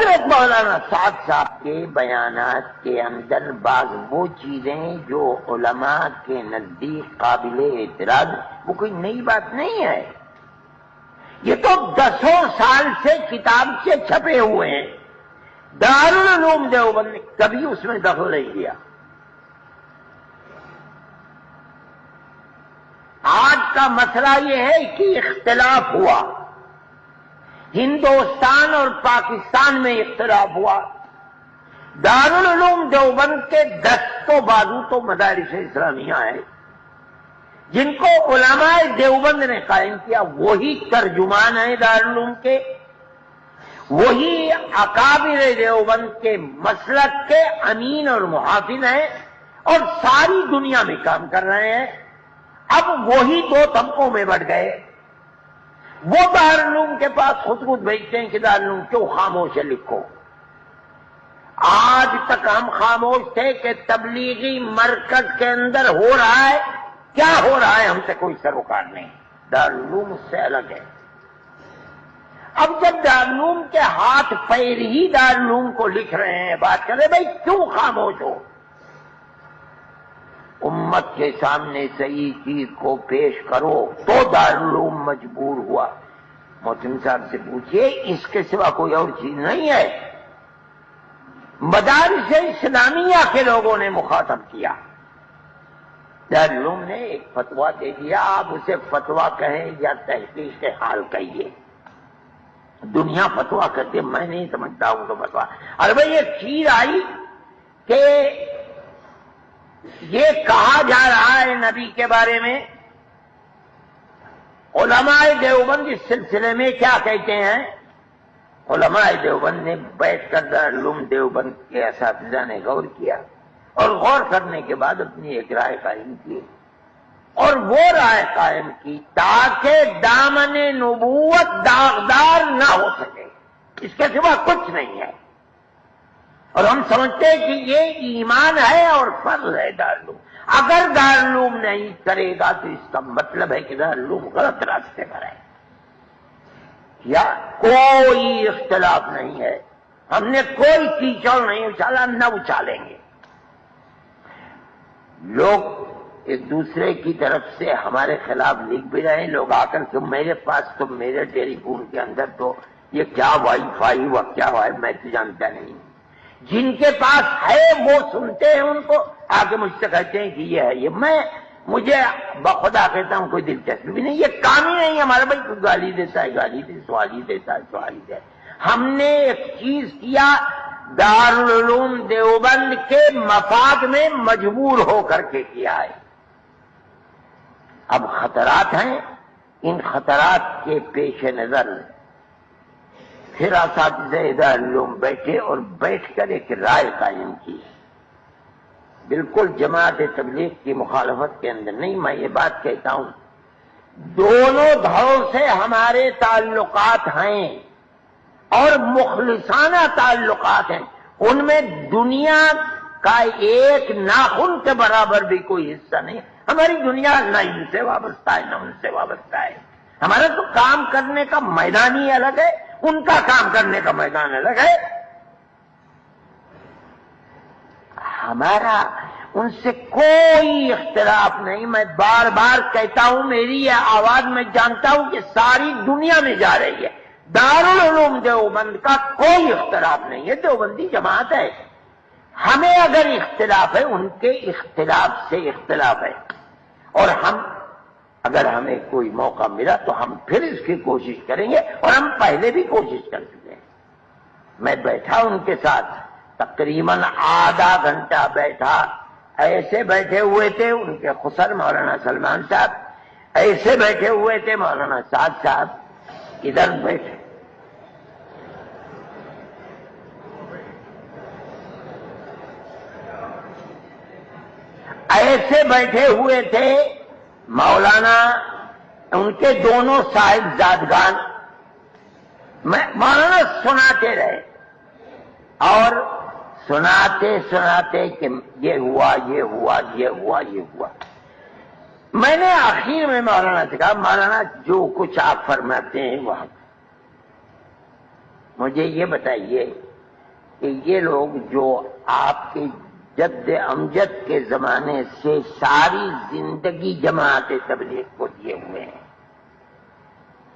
حضرت مولانا سعد صاحب کے بیانات کے اندر بعض وہ چیزیں جو علماء کے نزدیک قابل اعتراض، وہ کوئی نئی بات نہیں ہے، یہ تو 10 سال سے کتاب سے چھپے ہوئے ہیں، دارالعلوم دیوبند نے کبھی اس میں دخل نہیں کیا۔ آج کا مسئلہ یہ ہے کہ اختلاف ہوا، ہندوستان اور پاکستان میں اختلاف ہوا، دارالعلوم دیوبند کے 10 تو بازو تو مدارس اسلامیہ ہیں جن کو علماء دیوبند نے قائم کیا، وہی ترجمان ہیں دارالعلوم کے، وہی اکابر دیوبند کے مسلک کے امین اور محافظ ہیں اور ساری دنیا میں کام کر رہے ہیں۔ اب وہی 2 طبقوں میں بٹ گئے، وہ دارالعلوم کے پاس خود بھیجتے ہیں کہ دارالعلوم کیوں خاموش ہے، لکھو۔ آج تک ہم خاموش تھے کہ تبلیغی مرکز کے اندر ہو رہا ہے، کیا ہو رہا ہے ہم سے کوئی سروکار نہیں، دارالعلوم اس سے الگ ہے۔ اب جب دارالعلوم کے ہاتھ پیر ہی دارالعلوم کو لکھ رہے ہیں، بات کر رہے بھائی کیوں خاموش ہو؟ امت کے سامنے صحیح چیز کو پیش کرو تو دارالعلوم مجبور ہوا۔ محتم صاحب سے پوچھئے، اس کے سوا کوئی اور چیز نہیں ہے۔ مدارس اسلامیہ کے لوگوں نے مخاطب کیا، دارالعلوم نے ایک فتویٰ دے دیا، آپ اسے فتویٰ کہیں یا تحقیق حال کہیے، دنیا فتویٰ کرتی ہے، میں نہیں سمجھتا ہوں تو فتویٰ۔ ارے بھائی ایک چیز آئی کہ یہ کہا جا رہا ہے نبی کے بارے میں، علماء دیوبند اس سلسلے میں کیا کہتے ہیں؟ علماء دیوبند نے بیٹھ کر دارالعلوم دیوبند کے اساتذہ نے غور کیا اور غور کرنے کے بعد اپنی ایک رائے قائم کی، اور وہ رائے قائم کی تاکہ دامن نبوت داغدار نہ ہو سکے، اس کے سوا کچھ نہیں ہے۔ اور ہم سمجھتے ہیں کہ یہ ایمان ہے اور فرض ہے دارالعلوم۔ اگر دارالعلوم نہیں کرے گا تو اس کا مطلب ہے کہ دارالعلوم غلط راستے پر ہے، یا کوئی اختلاف نہیں ہے، ہم نے کوئی کیچڑ نہیں اچھالا، نہ اچھالیں گے۔ لوگ ایک دوسرے کی طرف سے ہمارے خلاف لکھ بھی رہے ہیں، لوگ آ کر کے میرے پاس تو میرے ٹیلی فون کے اندر تو یہ کیا وائی فائی ہوا کیا ہوا ہے میں تو جانتا نہیں، جن کے پاس ہے وہ سنتے ہیں، ان کو آ کے مجھ سے کہتے ہیں کہ یہ ہے، یہ مجھے بخدا کہتا ہوں کوئی دلچسپی بھی نہیں، یہ کام ہی نہیں ہمارا۔ بھائی کوئی گالی دیتا ہے گالی دے، سوالی دیتا ہے سوالی دے۔ ہم نے ایک چیز کیا دارالعلوم دیوبند کے مفاد میں مجبور ہو کر کے کیا ہے۔ اب خطرات ہیں، ان خطرات کے پیش نظر پھر اساتذہ دارالعلوم بیٹھے اور بیٹھ کر ایک رائے قائم کی، بالکل جماعت تبلیغ کی مخالفت کے اندر نہیں، میں یہ بات کہتا ہوں دونوں دھڑوں سے ہمارے تعلقات ہیں اور مخلصانہ تعلقات ہیں، ان میں دنیا کا ایک ناخن کے برابر بھی کوئی حصہ نہیں۔ ہماری دنیا نہ ان سے وابستہ ہے نہ ان سے وابستہ ہے، ہمارا تو کام کرنے کا میدان ہی الگ ہے، ان کا کام کرنے کا میدان الگ ہے۔ ہمارا ان سے کوئی اختلاف نہیں، میں بار بار کہتا ہوں، میری یہ آواز میں جانتا ہوں کہ ساری دنیا میں جا رہی ہے، دارالعلوم دیوبند کا کوئی اختلاف نہیں ہے، دیوبندی جماعت ہے۔ ہمیں اگر اختلاف ہے ان کے اختلاف سے اختلاف ہے، اور اگر ہمیں کوئی موقع ملا تو ہم پھر اس کی کوشش کریں گے، اور ہم پہلے بھی کوشش کر چکے ہیں۔ میں بیٹھا ان کے ساتھ تقریباً آدھا گھنٹہ بیٹھا، ایسے بیٹھے ہوئے تھے ان کے خسر مولانا سلمان صاحب، ایسے بیٹھے ہوئے تھے مولانا سعد صاحب، ادھر بیٹھے ایسے بیٹھے ہوئے تھے مولانا، ان کے دونوں صاحبزادگان، مولانا سناتے رہے اور سناتے سناتے کہ یہ ہوا یہ ہوا یہ ہوا یہ ہوا۔ میں نے آخر میں مولانا سے کہا مولانا جو کچھ آپ فرماتے ہیں وہاں مجھے یہ بتائیے کہ یہ لوگ جو آپ کے جد امجد کے زمانے سے ساری زندگی جماعت تبلیغ کو دیے ہوئے ہیں،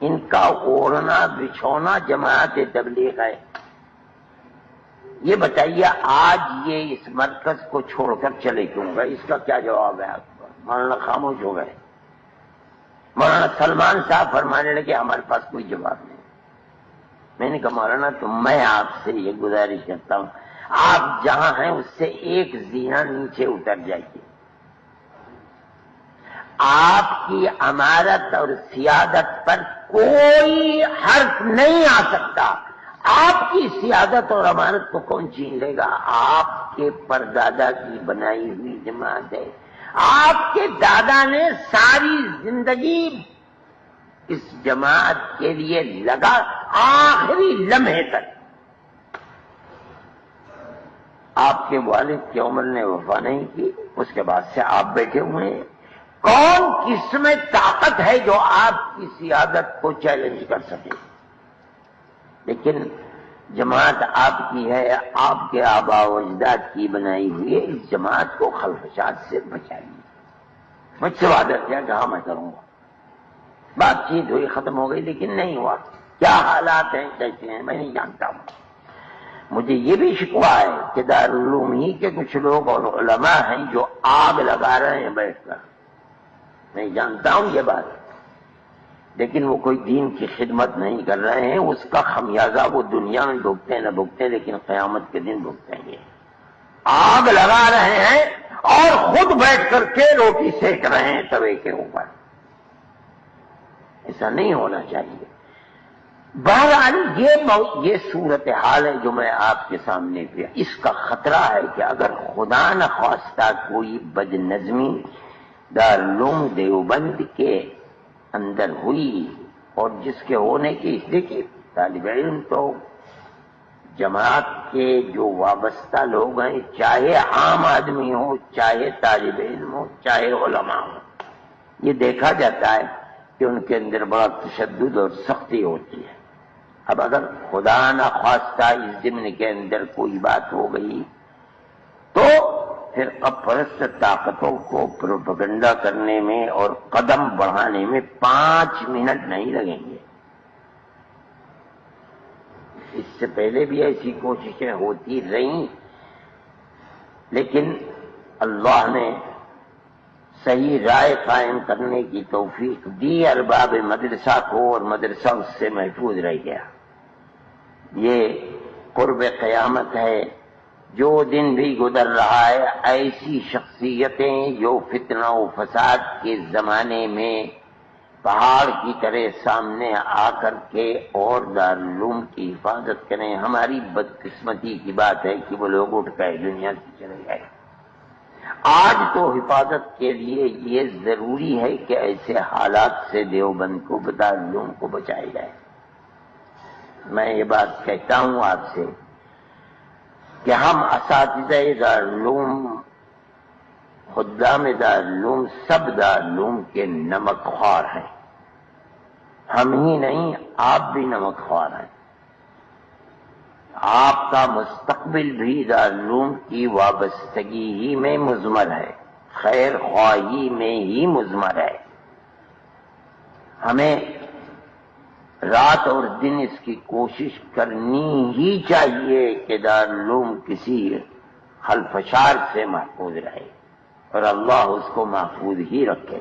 ان کا اوڑھنا بچھونا جماعت تبلیغ ہے، یہ بتائیے آج یہ اس مرکز کو چھوڑ کر چلے کیوں گئے؟ اس کا کیا جواب ہے آپ کا؟ مولانا خاموش ہو گئے۔ مولانا سلمان صاحب فرمانے لگے ہمارے پاس کوئی جواب نہیں۔ میں نے کہا مولانا تو میں آپ سے یہ گزارش کرتا ہوں، آپ جہاں ہیں اس سے ایک زینہ نیچے اتر جائیے۔ آپ کی امارت اور سیادت پر کوئی حرف نہیں آ سکتا۔ آپ کی سیادت اور امارت کو کون چھین لے گا؟ آپ کے پردادا کی بنائی ہوئی جماعت ہے، آپ کے دادا نے ساری زندگی اس جماعت کے لیے لگا، آخری لمحے تک۔ آپ کے والد کی عمر نے وفا نہیں کی، اس کے بعد سے آپ بیٹھے ہوئے ہیں۔ کون کس میں طاقت ہے جو آپ کی سیادت کو چیلنج کر سکے؟ لیکن جماعت آپ کی ہے، آپ کے آباء و اجداد کی بنائی ہوئی ہے، اس جماعت کو خلفشات سے بچائیے۔ مجھ سے وعدہ کیا کہ ہاں میں کروں گا، بات چیت ہوئی، ختم ہو گئی، لیکن نہیں ہوا۔ کیا حالات ہیں کیسے ہیں میں نہیں جانتا ہوں۔ مجھے یہ بھی شکوہ ہے کہ دارالعلوم ہی کے کچھ لوگ اور علماء ہیں جو آگ لگا رہے ہیں بیٹھ کر، میں جانتا ہوں یہ بات، لیکن وہ کوئی دین کی خدمت نہیں کر رہے ہیں، اس کا خمیازہ وہ دنیا میں بھگتے نہ بھگتے لیکن قیامت کے دن بھگتیں گے۔ آگ لگا رہے ہیں اور خود بیٹھ کر کے روٹی سیک رہے ہیں توے کے اوپر، ایسا نہیں ہونا چاہیے۔ بہرحال یہ صورتحال ہے جو میں آپ کے سامنے پہ، اس کا خطرہ ہے کہ اگر خدا نخواستہ کوئی بد نظمی دارالعلوم دیوبند کے اندر ہوئی، اور جس کے ہونے کی دیکھیے طالب علم تو جماعت کے جو وابستہ لوگ ہیں، چاہے عام آدمی ہو، چاہے طالب علم ہو، چاہے علماء ہو، یہ دیکھا جاتا ہے کہ ان کے اندر بڑا تشدد اور سختی ہوتی ہے۔ اب اگر خدا نخواستہ اس ضمن کے اندر کوئی بات ہو گئی تو پھر اب پرست طاقتوں کو پروپیگنڈا کرنے میں اور قدم بڑھانے میں 5 منٹ نہیں لگیں گے۔ اس سے پہلے بھی ایسی کوششیں ہوتی رہیں، لیکن اللہ نے صحیح رائے قائم کرنے کی توفیق دی ارباب مدرسہ کو، اور مدرسہ اس سے محفوظ رہ گیا۔ یہ قرب قیامت ہے، جو دن بھی گزر رہا ہے ایسی شخصیتیں جو فتنہ و فساد کے زمانے میں پہاڑ کی طرح سامنے آ کر کے اور دارالعلوم کی حفاظت کریں۔ ہماری بدقسمتی کی بات ہے کہ وہ لوگ اٹھ گئے، دنیا سے چلے گئے۔ آج تو حفاظت کے لیے یہ ضروری ہے کہ ایسے حالات سے دیوبند کو، دارالعلوم کو بچایا جائے۔ میں یہ بات کہتا ہوں آپ سے کہ ہم اساتذہ دارالعلوم، خدام دارالعلوم، سب دارالعلوم کے نمک خوار ہیں۔ ہم ہی نہیں، آپ بھی نمک خوار ہیں۔ آپ کا مستقبل بھی دارالعلوم کی وابستگی ہی میں مضمر ہے، خیر خواہی میں ہی مضمر ہے۔ ہمیں رات اور دن اس کی کوشش کرنی ہی چاہیے کہ دارالعلوم کسی خلفشار سے محفوظ رہے، اور اللہ اس کو محفوظ ہی رکھے۔